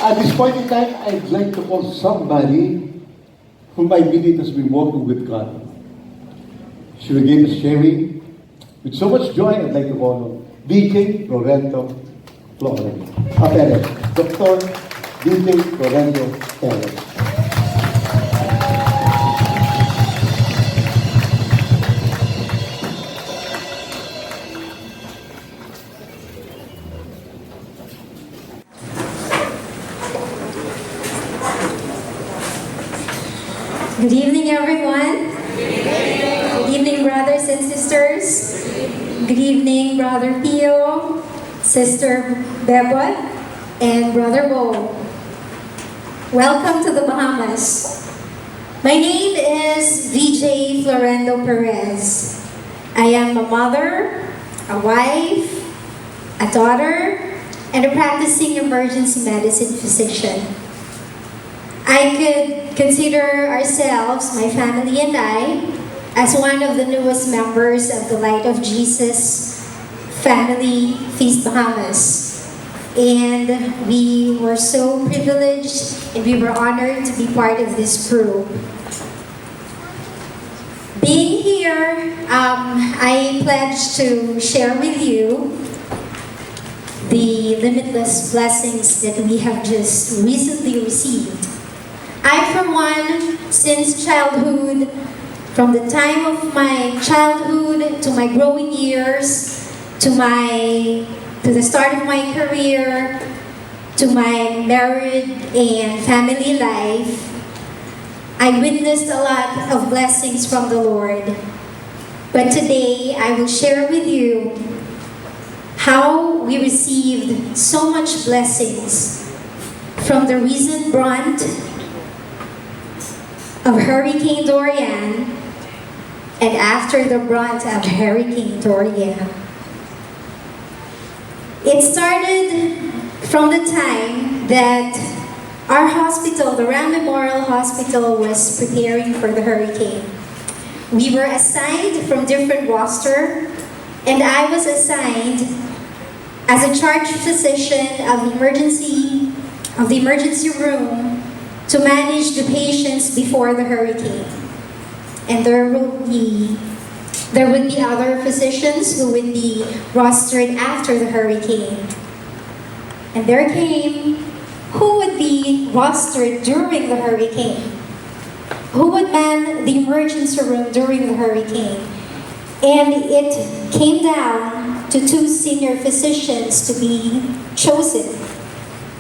At this point in time, I'd like to call somebody whom I believe has been walking with God. She will give us sharing. With so much joy, I'd like to call VJ Florendo Perez. Dr. VJ Florendo Perez. Good evening, everyone. Good evening, brothers and sisters. Good evening, Brother Pio, Sister Bebot, and Brother Bo. Welcome to the Bahamas. My name is VJ Florendo Perez. I am a mother, a wife, a daughter, and a practicing emergency medicine physician. I could consider ourselves, my family and I, as one of the newest members of the Light of Jesus Family Feast Bahamas. And we were so privileged and we were honored to be part of this group. Being here, I pledge to share with you the limitless blessings that we have just recently received. I, for one, since childhood, from the time of my childhood to my growing years, to the start of my career, to my married and family life, I witnessed a lot of blessings from the Lord. But today, I will share with you how we received so much blessings from the recent brunt of Hurricane Dorian and after the brunt of Hurricane Dorian. It started from the time that our hospital, the Ram Memorial Hospital, was preparing for the hurricane. We were assigned from different roster, and I was assigned as a charge physician of the emergency room to manage the patients before the hurricane. And there would be other physicians who would be rostered after the hurricane. And there came who would be rostered during the hurricane. Who would man the emergency room during the hurricane? And it came down to two senior physicians to be chosen.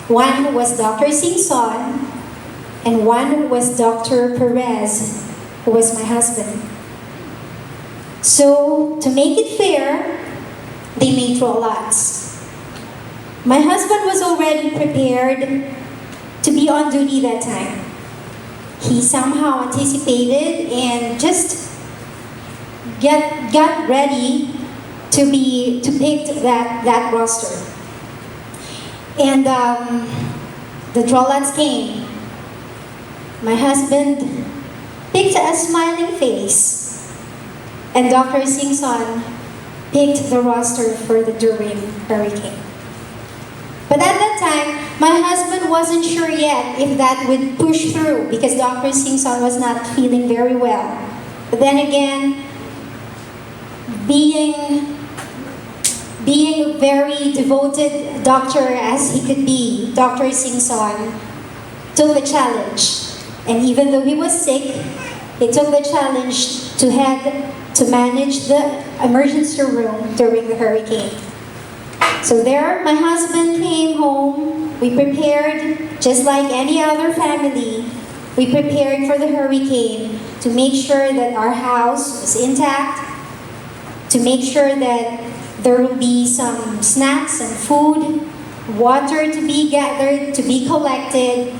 One was Dr. Singson, and one was Dr. Perez, who was my husband. So, to make it fair, they made draw lots. My husband was already prepared to be on duty that time. He somehow anticipated and just got ready to pick that roster. And the draw lots came. My husband picked a smiling face, and Dr. Singson picked the roster for the Dorian hurricane. But at that time, my husband wasn't sure yet if that would push through because Dr. Singson was not feeling very well. But then again, being a very devoted doctor as he could be, Dr. Singson took the challenge. And even though he was sick, he took the challenge to manage the emergency room during the hurricane. So there, my husband came home. We prepared, just like any other family, we prepared for the hurricane to make sure that our house was intact, to make sure that there will be some snacks and food, water to be gathered, to be collected,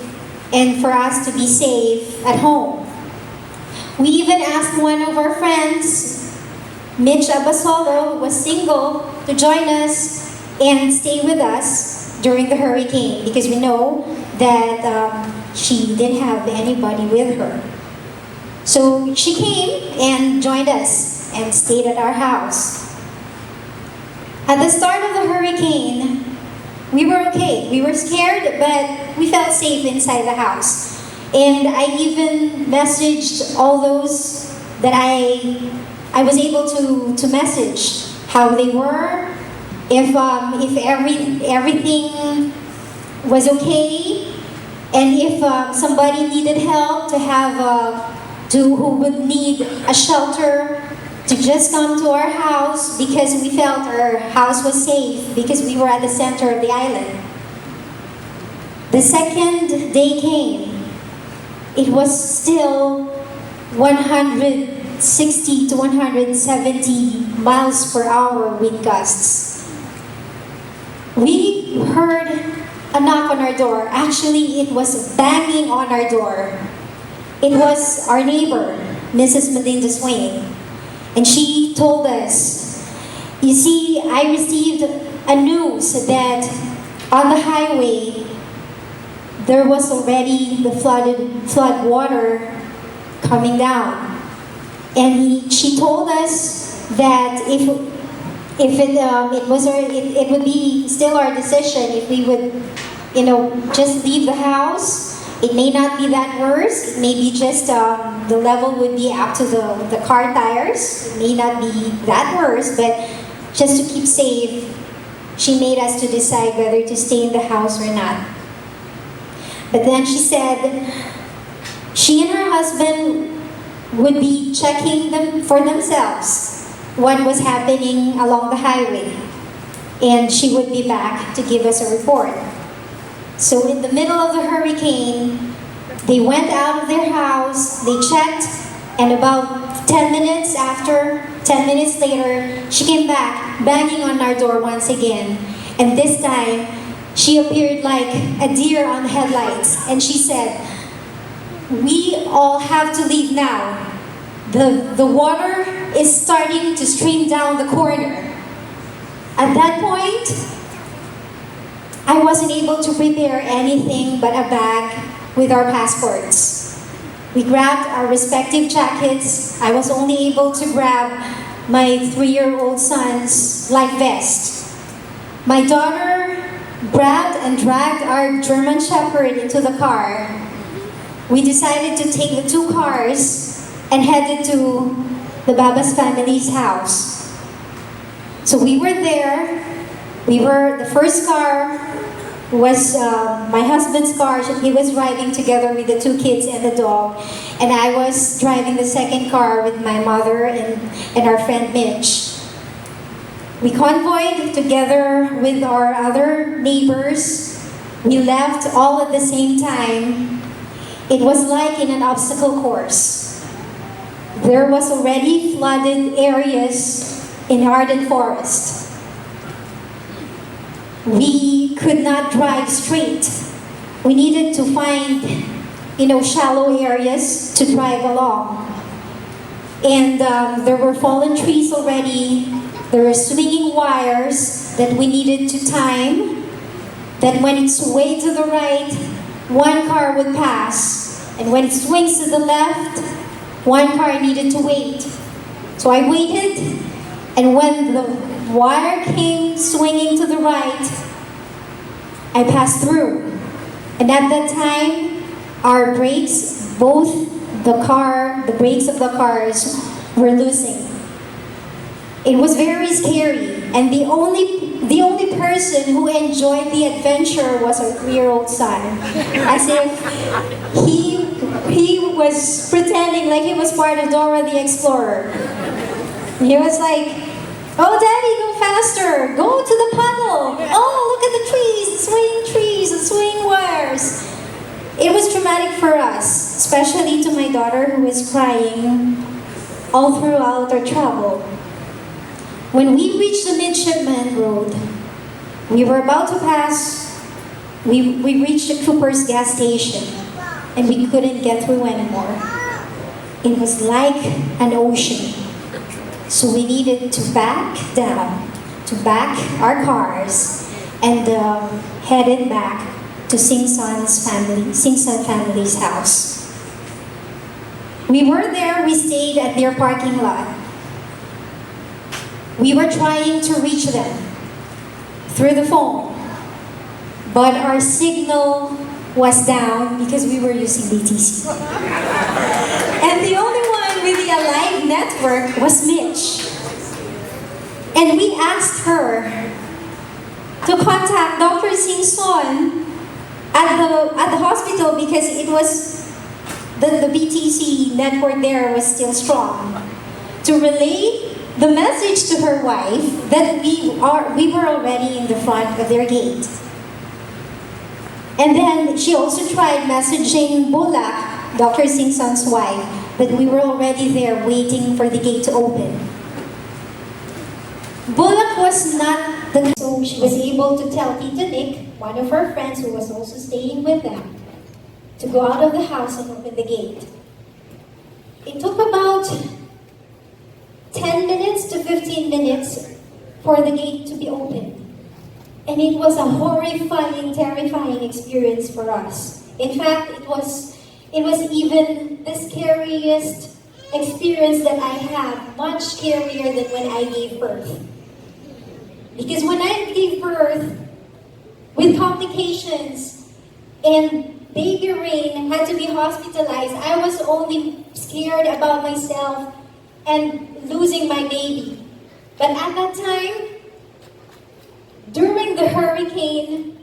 and for us to be safe at home. We even asked one of our friends, Mitch Abasolo, who was single, to join us and stay with us during the hurricane because we know that she didn't have anybody with her. So she came and joined us and stayed at our house. At the start of the hurricane, we were okay. We were scared, but we we felt safe inside the house. And I even messaged all those that I was able to message how they were, if everything was okay, and if somebody needed help to have who would need a shelter to just come to our house, because we felt our house was safe because we were at the center of the island. The second day came. It was still 160 to 170 miles per hour wind gusts. We heard a knock on our door. Actually, it was banging on our door. It was our neighbor, Mrs. Melinda Swain. And she told us, you see, I received a news that on the highway, there was already the flood water coming down. And she told us that it would be still our decision if we would, just leave the house. It may not be that worse. It may be just the level would be up to the car tires. It may not be that worse, but just to keep safe, she made us to decide whether to stay in the house or not. But then she said she and her husband would be checking them for themselves what was happening along the highway, and she would be back to give us a report. So in the middle of the hurricane, they went out of their house, they checked, and about 10 minutes later, she came back, banging on our door once again. And this time, she appeared like a deer on the headlights. And she said, we all have to leave now. The water is starting to stream down the corner. At that point, I wasn't able to prepare anything but a bag with our passports. We grabbed our respective jackets. I was only able to grab my 3-year-old son's life vest. My daughter grabbed and dragged our German Shepherd into the car. We decided to take the 2 cars and headed to the Bahamas family's house. So we were there. The first car was my husband's car. He was driving together with the 2 kids and the dog. And I was driving the second car with my mother and our friend Mitch. We convoyed together with our other neighbors. We left all at the same time. It was like in an obstacle course. There was already flooded areas in Arden Forest. We could not drive straight. We needed to find, shallow areas to drive along. And there were fallen trees already. There were swinging wires that we needed to time. That when it swayed to the right, 1 car would pass. And when it swings to the left, 1 car needed to wait. So I waited, and when the wire came swinging to the right, I passed through. And at that time, our brakes, the brakes of the cars were losing. It was very scary, and the only person who enjoyed the adventure was our 3-year-old son, as if he was pretending like he was part of Dora the Explorer. He was like, "Oh, Daddy, go faster! Go to the puddle! Oh, look at the trees, the swinging wires!" It was traumatic for us, especially to my daughter who was crying all throughout our travel. When we reached the Midshipman Road, we were about to pass, we reached the Cooper's gas station, and we couldn't get through anymore. It was like an ocean. So we needed to back down, to back our cars, and headed back to Sing San family's house. We were there, we stayed at their parking lot. We were trying to reach them through the phone, but our signal was down because we were using BTC. And the only one with the Alive network was Mitch. And we asked her to contact Dr. Singson at the hospital because it was the BTC network there was still strong, to relay the message to her wife that we were already in the front of their gate. And then she also tried messaging Bulak, Dr. Singson's wife, that we were already there waiting for the gate to open. Bulak was not the... So she was able to tell Tita Nick, one of her friends who was also staying with them, to go out of the house and open the gate. It took about 10 minutes to 15 minutes for the gate to be opened. And it was a horrifying, terrifying experience for us. In fact, it was even the scariest experience that I had, much scarier than when I gave birth. Because when I gave birth, with complications, and baby Rain had to be hospitalized, I was only scared about myself and losing my baby. But at that time, during the hurricane,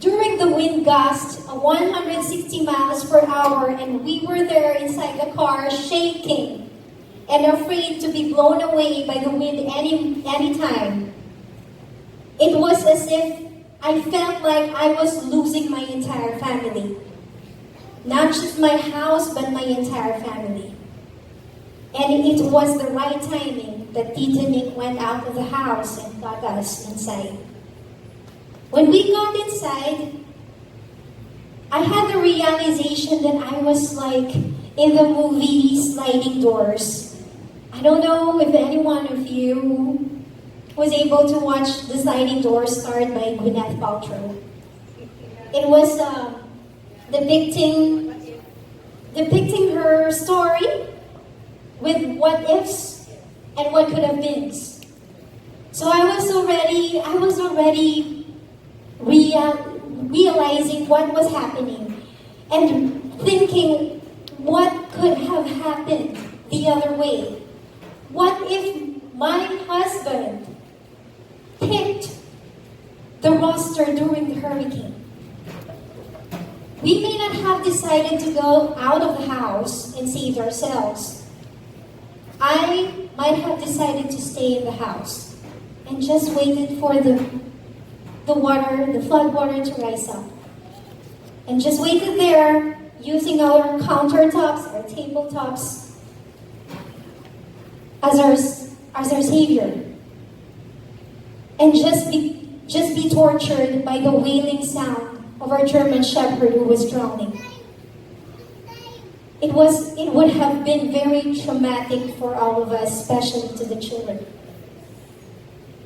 during the wind gust, 160 miles per hour, and we were there inside the car shaking and afraid to be blown away by the wind any time. It was as if I felt like I was losing my entire family. Not just my house, but my entire family. And it was the right timing that Tita Nick went out of the house and got us inside. When we got inside, I had the realization that I was like in the movie Sliding Doors. I don't know if any one of you was able to watch The Sliding Doors starred by Gwyneth Paltrow. It was depicting her story with what ifs and what could have been. So I was already realizing what was happening and thinking what could have happened the other way. What if my husband picked the roster during the hurricane? We may not have decided to go out of the house and save ourselves. I might have decided to stay in the house and just waited for the flood water to rise up. And just waited there using our countertops, our tabletops as our savior. And just be tortured by the wailing sound of our German Shepherd who was drowning. It would have been very traumatic for all of us, especially to the children.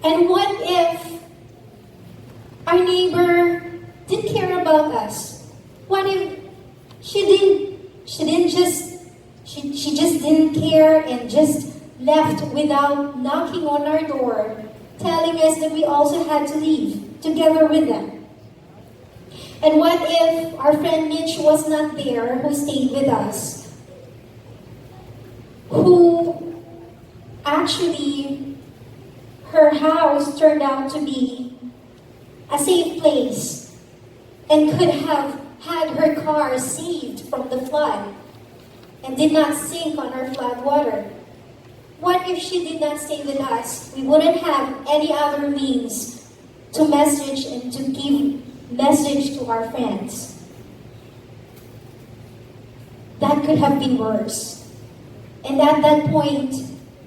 And what if our neighbor didn't care about us? What if she just didn't care and just left without knocking on our door, telling us that we also had to leave together with them? And what if our friend Mitch was not there, who stayed with us, who actually her house turned out to be a safe place and could have had her car saved from the flood and did not sink on our flood water? What if she did not stay with us? We wouldn't have any other means to message and to give message to our friends. That could have been worse. And at that point,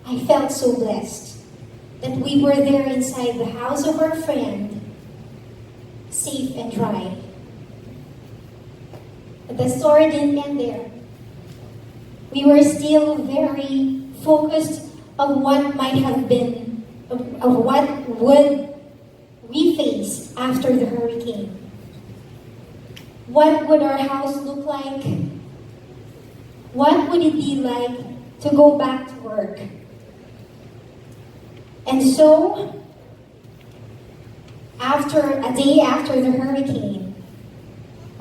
I felt so blessed that we were there inside the house of our friend, safe and dry. But the story didn't end there. We were still very focused on what might have been, of what would we face after the hurricane. What would our house look like? What would it be like to go back to work? And so, a day after the hurricane,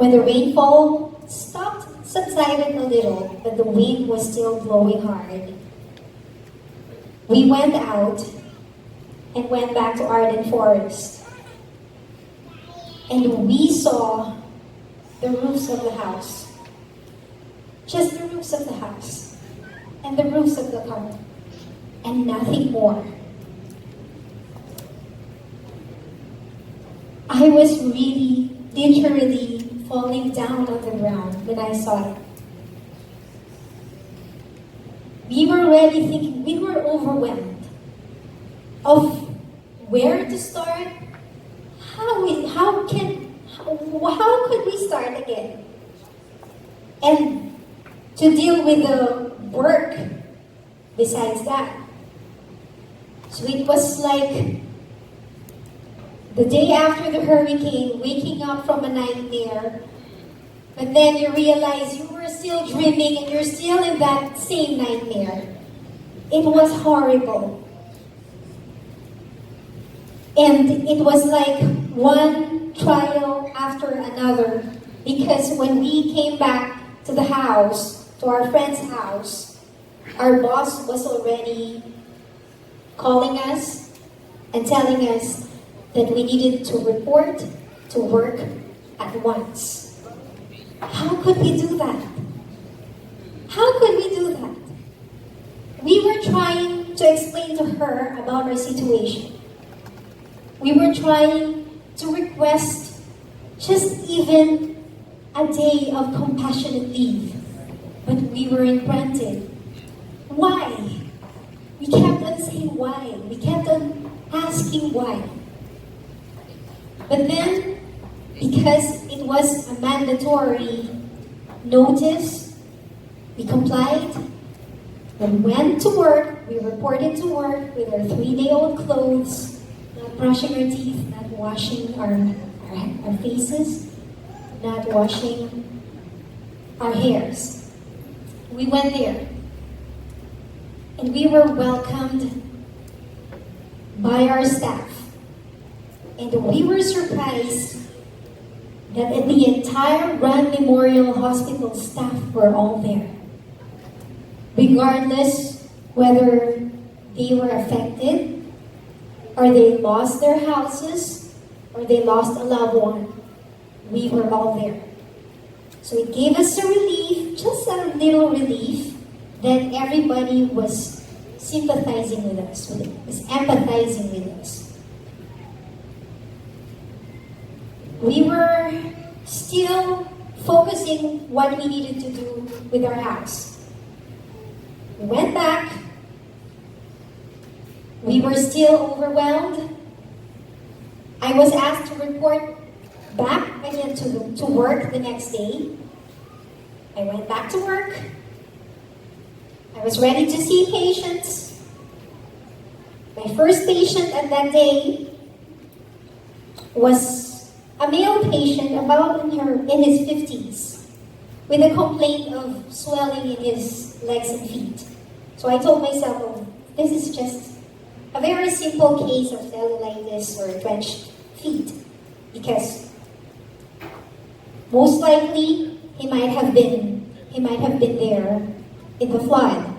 When the rainfall subsided a little, but the wind was still blowing hard, we went out and went back to Arden Forest. And we saw the roofs of the house. Just the roofs of the house. And the roofs of the car. And nothing more. I was really, literally falling down on the ground when I saw it. We were already thinking, we were overwhelmed of where to start. How could we start again? And to deal with the work besides that. So it was like the day after the hurricane, waking up from a nightmare, but then you realize you were still dreaming and you're still in that same nightmare. It was horrible. And it was like one trial after another, because when we came back to the house, to our friend's house, our boss was already calling us and telling us that we needed to report to work at once. How could we do that? How could we do that? We were trying to explain to her about our situation. We were trying to request just even a day of compassionate leave, but we weren't granted. Why? We kept on saying why. We kept on asking why. But then, because it was a mandatory notice, we complied. We went to work. We reported to work with our 3-day-old clothes, not brushing our teeth, not washing our faces, not washing our hairs. We went there. And we were welcomed by our staff. And we were surprised that the entire Rand Memorial Hospital staff were all there. Regardless whether they were affected, or they lost their houses, or they lost a loved one, we were all there. So it gave us a relief, just a little relief, that everybody was sympathizing with us, was empathizing with us. We were still focusing what we needed to do with our house. We went back. We were still overwhelmed. I was asked to report back again to work the next day. I went back to work. I was ready to see patients. My first patient at that day was a male patient about in his 50s with a complaint of swelling in his legs and feet. So I told myself, oh, this is just a very simple case of cellulitis or drenched feet, because most likely he might have been there in the flood.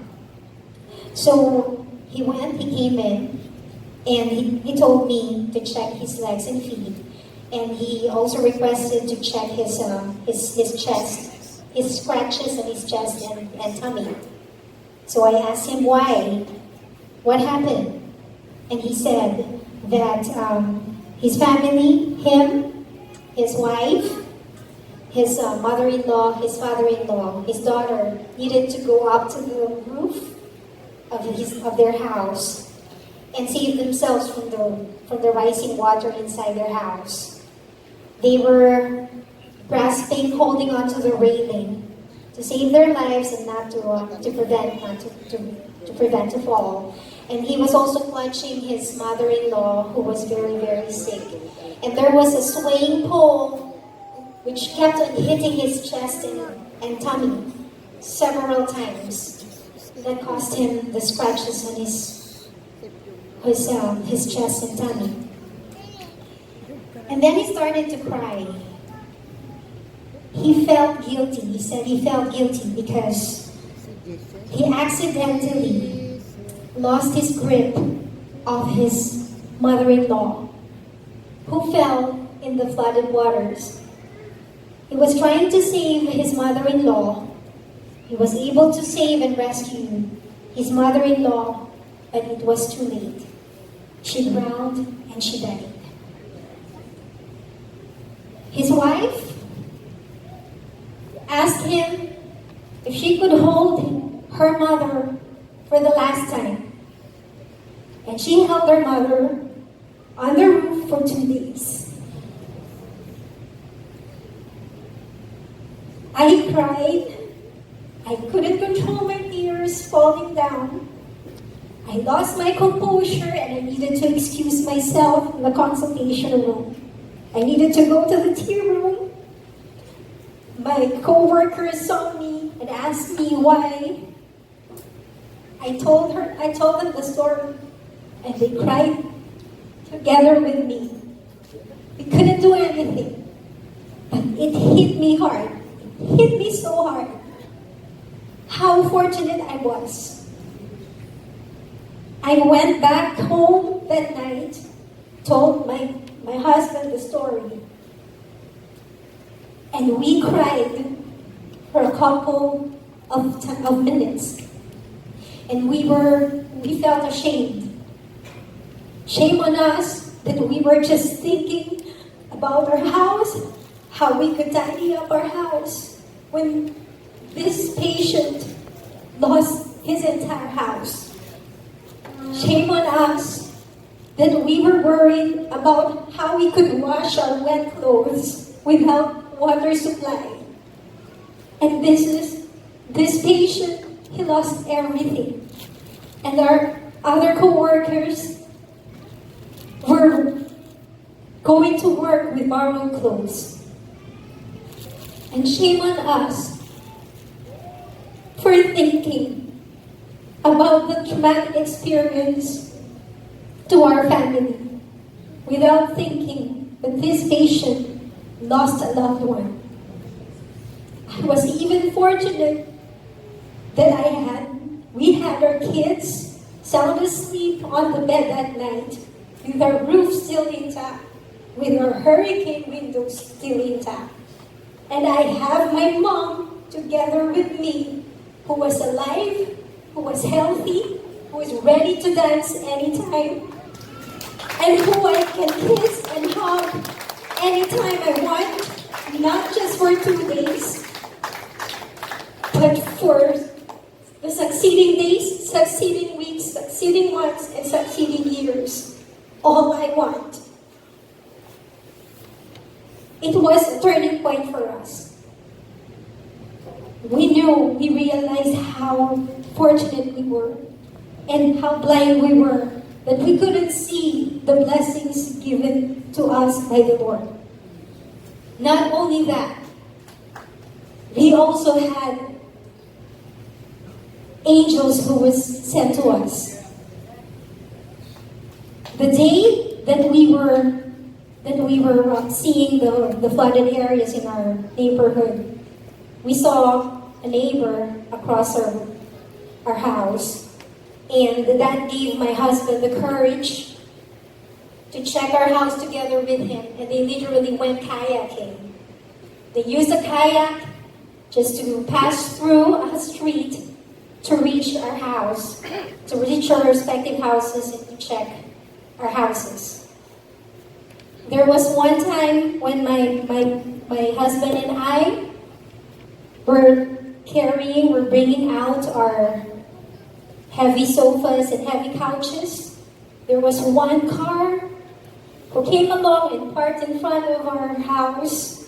So he came in, and he told me to check his legs and feet. And he also requested to check his chest, his scratches on his chest and tummy. So I asked him why, what happened? And he said that his family, him, his wife, his mother-in-law, his father-in-law, his daughter needed to go up to the roof of their house and save themselves from the rising water inside their house. They were grasping, holding onto the railing to save their lives and not to prevent to fall. And he was also clutching his mother-in-law, who was very, very sick. And there was a swaying pole which kept on hitting his chest and tummy several times. That caused him the scratches on his chest and tummy. And then he started to cry. he felt guilty. He said he felt guilty because he accidentally lost his grip of his mother-in-law, who fell in the flooded waters. He was trying to save his mother-in-law. He was able to save and rescue his mother-in-law, but it was too late. She drowned and she died. His wife asked him if she could hold her mother for the last time. And she held her mother on the roof for 2 days. I cried. I couldn't control my tears falling down. I lost my composure and I needed to excuse myself in the consultation room. I needed to go to the tea room. My co-workers saw me and asked me why. I told them the story, and they cried together with me. We couldn't do anything, but it hit me hard. It hit me so hard. How fortunate I was. I went back home that night, told my husband the story, and we cried for a couple of minutes. And we felt ashamed. Shame on us that we were just thinking about our house, how we could tidy up our house, when this patient lost his entire house. Shame on us that we were worried about how we could wash our wet clothes without water supply. And this patient, he lost everything. And our other co-workers were going to work with borrowed clothes. And shame on us for thinking about the traumatic experience to our family without thinking that this patient lost a loved one. I was even fortunate that we had our kids sound asleep on the bed that night with our roof still intact, with our hurricane windows still intact. And I have my mom together with me, who was alive, who was healthy, who was ready to dance anytime, and who I can kiss and hug anytime I want, not just for 2 days, but for the succeeding days, succeeding weeks, succeeding months, and succeeding years. All I want. It was a turning point for us. We realized how fortunate we were and how blind we were, that we couldn't see the blessings given to us by the Lord. Not only that, we also had angels who was sent to us. The day that we were seeing the flooded areas in our neighborhood, we saw a neighbor across our house, and that gave my husband the courage to check our house together with him, and they literally went kayaking. They used a kayak just to pass through a street to reach our house, to reach our respective houses and to check our houses. There was one time when my husband and I were bringing out our heavy sofas and heavy couches. There was one car who came along and parked in front of our house,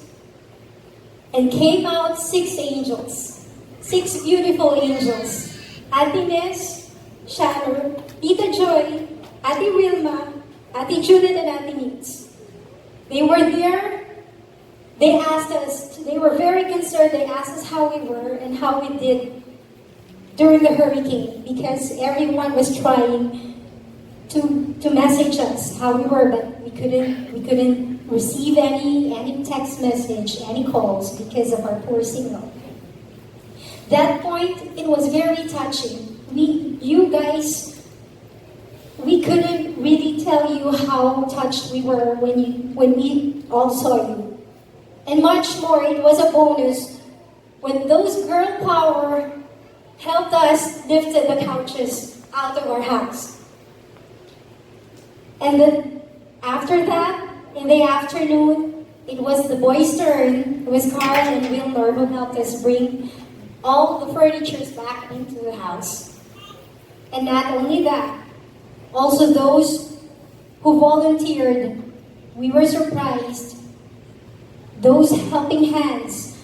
and came out 6 angels, 6 beautiful angels. Ate Ines, Sharon, Tita Joy, Ate Wilma, Ate Judith, and Ate Nitz. They were there. They asked us, they were very concerned. They asked us how we were and how we did during the hurricane, because everyone was trying to message us how we were, but we couldn't receive any text message, any calls because of our poor signal. That point, it was very touching. You guys, we couldn't really tell you how touched we were when we all saw you. And much more, it was a bonus when those girl power helped us lift the couches out of our house. And then after that, in the afternoon, it was the boys' turn. It was Carl and Wilmer who helped us bring all the furnitures back into the house. And not only that, also those who volunteered, we were surprised. Those helping hands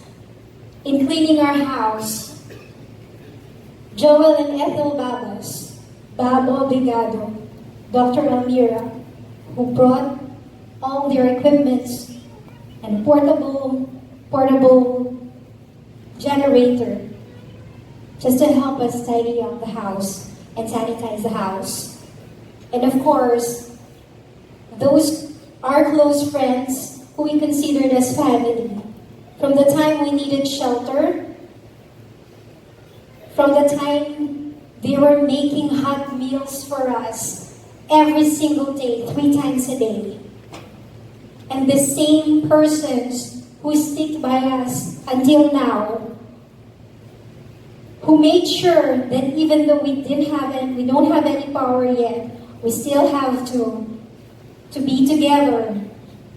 in cleaning our house, Joel and Ethel Babas, Babo Brigado, Dr. Almira, who brought all their equipments and portable generator just to help us tidy up the house and sanitize the house. And of course, those our close friends who we considered as family. From the time we needed shelter, from the time they were making hot meals for us every single day, 3 times a day. And the same persons who stick by us until now, who made sure that even though we don't have any power yet, we still have to be together,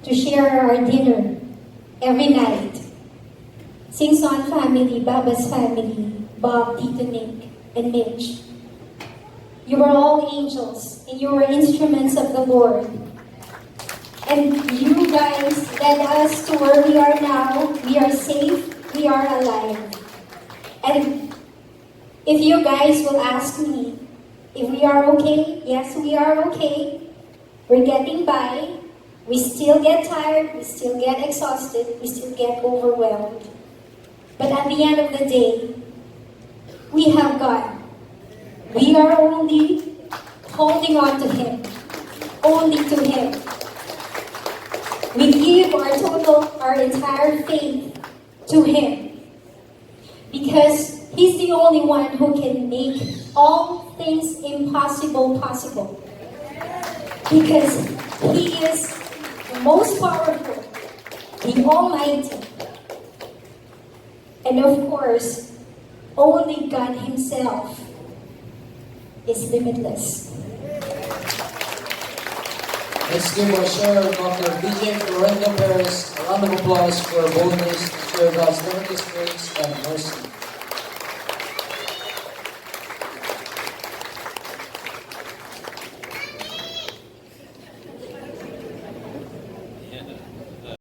to share our dinner every night. Sing-Son family, Baba's family, Bob, Tito Nick, and Mitch. You were all angels, and you were instruments of the Lord. And you guys led us to where we are now. We are safe, we are alive. And if you guys will ask me if we are okay, yes, we are okay. We're getting by. We still get tired, we still get exhausted, we still get overwhelmed. But at the end of the day, we have God. We are only holding on to Him. Only to Him. We give our entire faith to Him. Because He's the only one who can make all things impossible possible. Because He is the most powerful, the Almighty. And of course, only God Himself is limitless. Let's give our share of Dr. VJ Florendo Perez a round of applause for a boldness to share God's limitless grace and mercy.